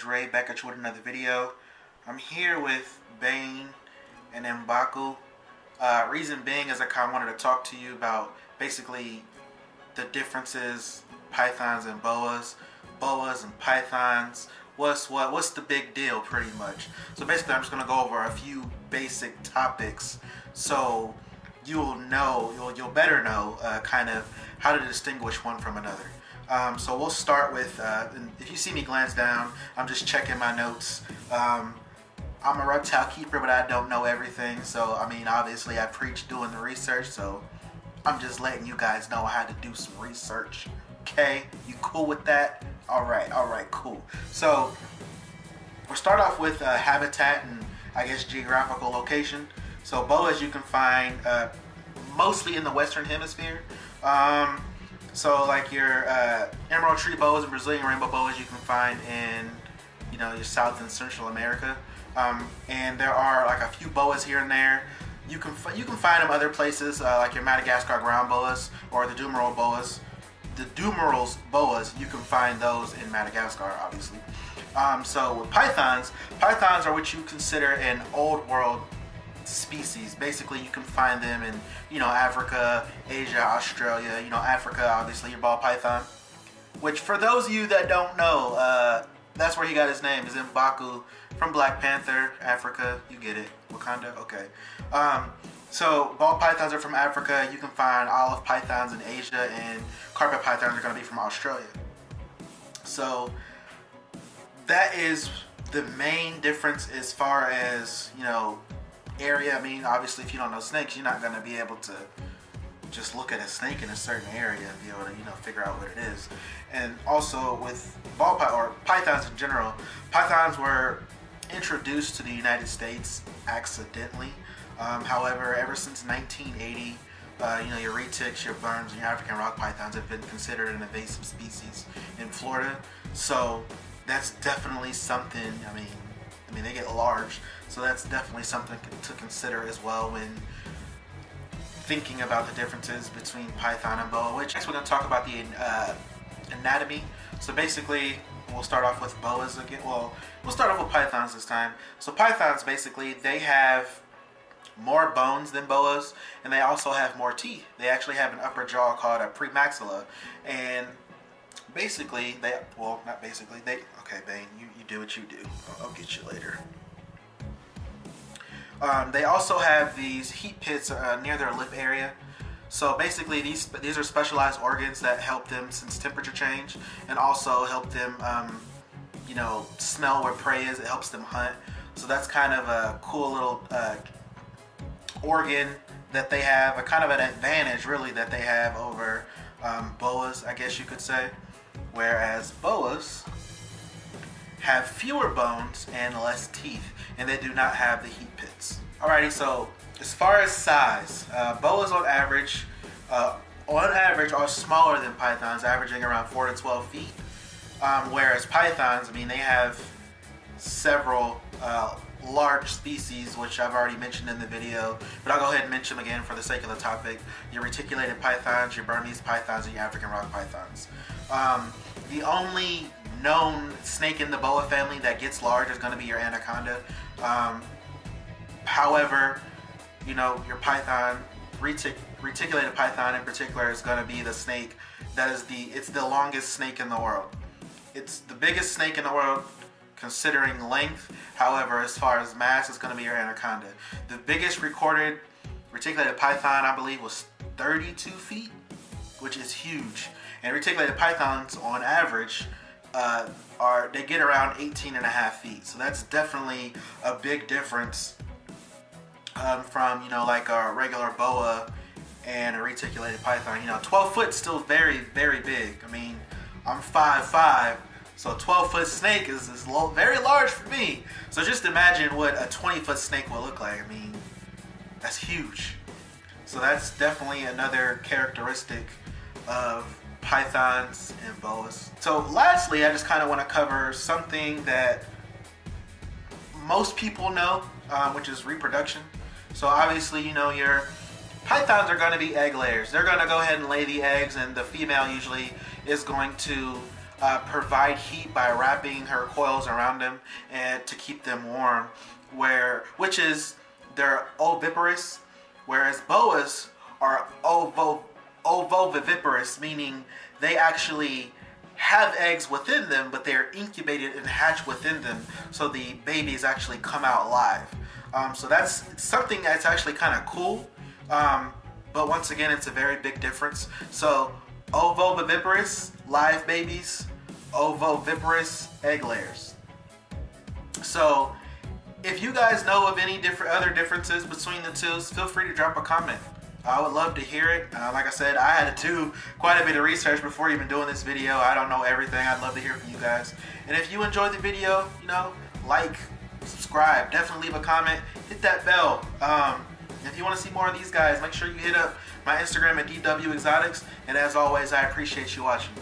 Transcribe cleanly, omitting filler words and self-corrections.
Dre, back at you with another video. I'm here with Bane and M'Baku. Reason being is I kind of wanted to talk to you about basically the differences, pythons and boas and pythons. What's the big deal, pretty much. So basically I'm just going to go over a few basic topics so you'll better know kind of how to distinguish one from another. So we'll start with, if you see me glance down, I'm just checking my notes. I'm a reptile keeper, but I don't know everything. So, I mean, obviously I preach doing the research, so I'm just letting you guys know I had to do some research. Okay, you cool with that? All right, cool. So we'll start off with habitat and I guess geographical location. So boas you can find mostly in the Western Hemisphere. So like your emerald tree boas and Brazilian rainbow boas you can find in, your South and Central America. And there are like a few boas here and there. You can find them other places like your Madagascar ground boas or the Dumeral boas. The Dumerals boas, you can find those in Madagascar, obviously. So with pythons are what you consider an old world species. Basically, you can find them in, Africa, Asia, Australia. Africa, obviously, your ball python. Which, for those of you that don't know, that's where he got his name, is M'Baku from Black Panther, Africa. You get it. Wakanda? Okay. So, ball pythons are from Africa. You can find olive pythons in Asia, and carpet pythons are going to be from Australia. So, that is the main difference as far as, area. I mean, obviously, if you don't know snakes, you're not going to be able to just look at a snake in a certain area and be able to, figure out what it is. And also with or pythons in general, pythons were introduced to the United States accidentally. However, ever since 1980, your retics, your burns, and your African rock pythons have been considered an invasive species in Florida. So that's definitely something. I mean, they get large, so that's definitely something to consider as well when thinking about the differences between python and boa. Which next we're going to talk about the anatomy. So basically, we'll start off with boas again. Well, we'll start off with pythons this time. So pythons, basically, they have more bones than boas, and they also have more teeth. They actually have an upper jaw called a premaxilla, and basically, okay, Bane, you do what you do. I'll get you later. They also have these heat pits near their lip area. So basically, these are specialized organs that help them sense temperature change, and also help them, smell where prey is. It helps them hunt. So that's kind of a cool little organ that they have, a kind of an advantage, really, that they have over boas, I guess you could say. Whereas boas have fewer bones and less teeth, and they do not have the heat pits. Alrighty, so as far as size, boas on average are smaller than pythons, averaging around 4 to 12 feet. Whereas pythons, they have several large species, which I've already mentioned in the video, but I'll go ahead and mention them again for the sake of the topic. Your reticulated pythons, your Burmese pythons, and your African rock pythons. The only known snake in the boa family that gets large is going to be your anaconda. However, your python, reticulated python in particular, is going to be the snake that is it's the longest snake in the world. It's the biggest snake in the world considering length. However, as far as mass, it's going to be your anaconda. The biggest recorded reticulated python, I believe, was 32 feet, which is huge. And reticulated pythons, on average, they get around 18 and a half feet. So that's definitely a big difference from, like a regular boa and a reticulated python. 12 foot is still very, very big. I'm 5'5", so a 12-foot snake is very large for me. So just imagine what a 20-foot snake will look like. That's huge. So that's definitely another characteristic of pythons and boas. So lastly, I just kind of want to cover something that most people know, which is reproduction. So obviously, your pythons are going to be egg layers. They're going to go ahead and lay the eggs, and the female usually is going to provide heat by wrapping her coils around them and to keep them warm. Which is they're oviparous, whereas boas are ovoviviparous, meaning they actually have eggs within them, but they are incubated and hatch within them, so the babies actually come out live. So that's something that's actually kind of cool. But once again, it's a very big difference. So ovoviviparous live babies, ovoviviparous egg layers. So if you guys know of any other differences between the two, feel free to drop a comment. I would love to hear it. Like I said, I had to do quite a bit of research before even doing this video. I don't know everything. I'd love to hear from you guys. And if you enjoyed the video, like, subscribe, definitely leave a comment, hit that bell. If you want to see more of these guys, make sure you hit up my Instagram at DW Exotics. And as always, I appreciate you watching.